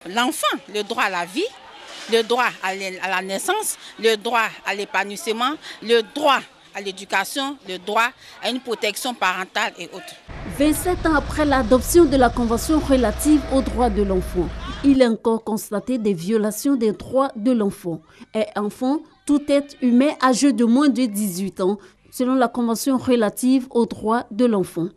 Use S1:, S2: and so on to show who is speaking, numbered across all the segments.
S1: L'enfant, le droit à la vie, le droit à la naissance, le droit à l'épanouissement, le droit à l'éducation, le droit à une protection parentale et autres.
S2: 27 ans après l'adoption de la Convention relative aux droits de l'enfant, il est encore constaté des violations des droits de l'enfant. Et enfant, tout être humain âgé de moins de 18 ans, selon la Convention relative aux droits de l'enfant.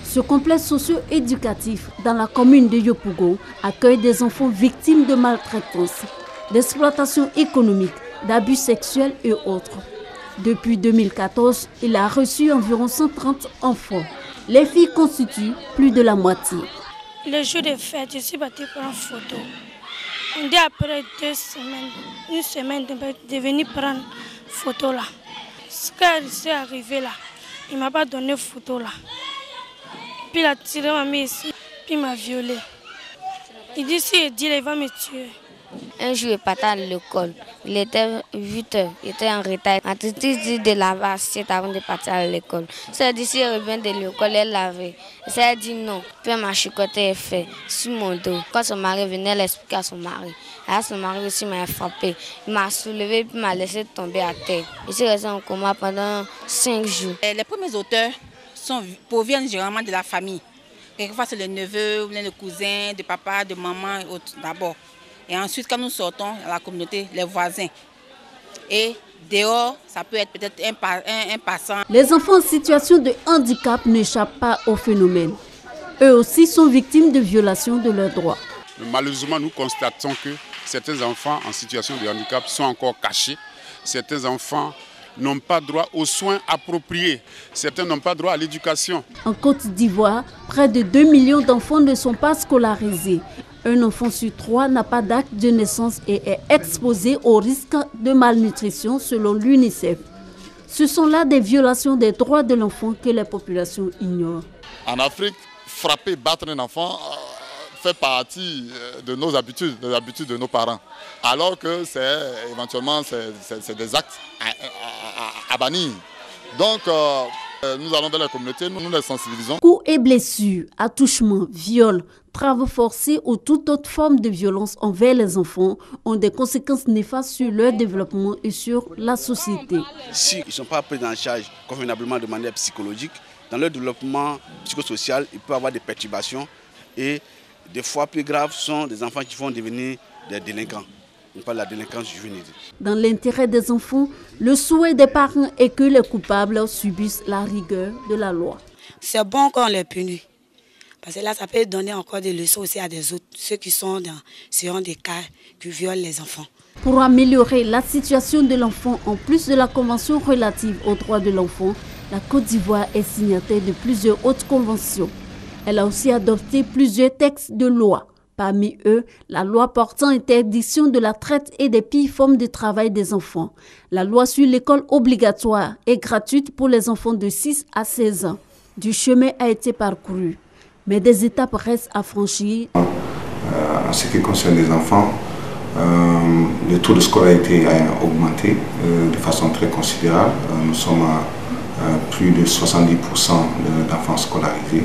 S2: Ce complexe socio-éducatif dans la commune de Yopougon accueille des enfants victimes de maltraitance, d'exploitation économique, d'abus sexuels et autres. Depuis 2014, il a reçu environ 130 enfants. Les filles constituent plus de la moitié.
S3: Le jour de fête, je suis partie prendre photo. On dit après 2 semaines, une semaine de venir prendre photo là. Ce qui est arrivé là, il ne m'a pas donné photo là. Puis il a tiré ma main ici, puis il m'a violée. Il dit si il dit, il va me tuer.
S4: Un jour, il partait à l'école. Il était 8 heures, il était en retard. Ma tante dit de laver l'assiette avant de partir à l'école. Ça dit si elle revient de l'école, elle lavait. Ça a dit non. Puis elle m'a chicoté et fait sur mon dos. Quand son mari venait, elle expliquait à son mari. Alors son mari aussi m'a frappé. Il m'a soulevé puis m'a laissé tomber à terre. Je suis resté en coma pendant 5 jours.
S1: Les premiers auteurs proviennent généralement de la famille. Quelquefois c'est le neveu, le cousin, de papa, de maman et autres d'abord. Et ensuite, quand nous sortons à la communauté, les voisins. Et dehors, ça peut être peut-être un passant.
S2: Les enfants en situation de handicap n'échappent pas au phénomène. Eux aussi sont victimes de violations de leurs droits.
S5: Malheureusement, nous constatons que certains enfants en situation de handicap sont encore cachés. Certains enfants n'ont pas droit aux soins appropriés. Certains n'ont pas droit à l'éducation.
S2: En Côte d'Ivoire, près de 2 millions d'enfants ne sont pas scolarisés. Un enfant sur 3 n'a pas d'acte de naissance et est exposé au risque de malnutrition selon l'UNICEF. Ce sont là des violations des droits de l'enfant que les populations ignorent.
S6: En Afrique, frapper, battre un enfant fait partie de nos habitudes, des habitudes de nos parents. Alors que éventuellement c'est des actes à bannir. Donc nous allons dans la communauté, nous les sensibilisons.
S2: Coups et blessures, attouchements, viols, travaux forcés ou toute autre forme de violence envers les enfants ont des conséquences néfastes sur leur développement et sur la société.
S7: S'ils ne sont pas pris en charge convenablement de manière psychologique, dans leur développement psychosocial, il peut y avoir des perturbations et des fois plus graves sont des enfants qui vont devenir des délinquants. On parle de la délinquance juvénile.
S2: Dans l'intérêt des enfants, le souhait des parents est que les coupables subissent la rigueur de la loi.
S8: C'est bon qu'on les punit. Parce que là, ça peut donner encore des leçons aussi à des autres, ceux qui sont dans des cas qui violent les enfants.
S2: Pour améliorer la situation de l'enfant, en plus de la Convention relative aux droits de l'enfant, la Côte d'Ivoire est signataire de plusieurs autres conventions. Elle a aussi adopté plusieurs textes de loi. Parmi eux, la loi portant interdiction de la traite et des pires formes de travail des enfants. La loi sur l'école obligatoire et gratuite pour les enfants de 6 à 16 ans. Du chemin a été parcouru, mais des étapes restent à franchir.
S9: En ce qui concerne les enfants, le taux de scolarité a augmenté de façon très considérable. Nous sommes à plus de 70% d'enfants scolarisés.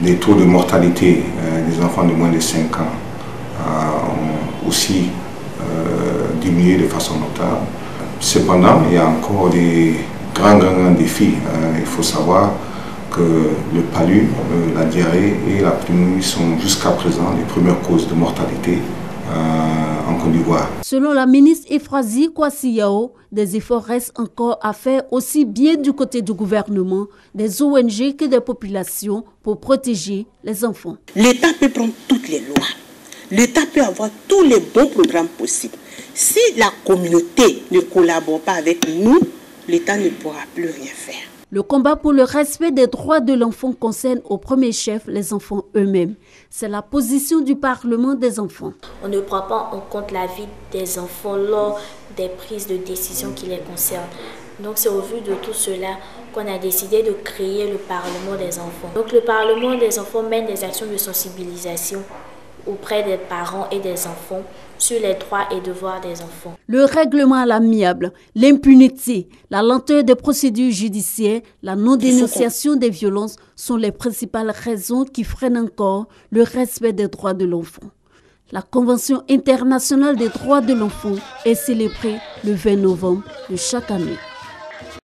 S9: Les taux de mortalité des enfants de moins de 5 ans ont aussi diminué de façon notable. Cependant, il y a encore des grands défis. Il faut savoir que le palu, la diarrhée et la pneumonie sont jusqu'à présent les premières causes de mortalité en Côte d'Ivoire.
S2: Selon la ministre Efrazi Kwasi-Yao, des efforts restent encore à faire aussi bien du côté du gouvernement, des ONG que des populations pour protéger les enfants.
S10: L'État peut prendre toutes les lois. L'État peut avoir tous les bons programmes possibles. Si la communauté ne collabore pas avec nous, l'État ne pourra plus rien faire.
S2: Le combat pour le respect des droits de l'enfant concerne au premier chef les enfants eux-mêmes. C'est la position du Parlement des enfants.
S11: On ne prend pas en compte la vie des enfants lors des prises de décision qui les concernent. Donc c'est au vu de tout cela qu'on a décidé de créer le Parlement des enfants. Donc le Parlement des enfants mène des actions de sensibilisation auprès des parents et des enfants sur les droits et devoirs des enfants.
S2: Le règlement à l'amiable, l'impunité, la lenteur des procédures judiciaires, la non-dénonciation des violences sont les principales raisons qui freinent encore le respect des droits de l'enfant. La Convention internationale des droits de l'enfant est célébrée le 20 novembre de chaque année.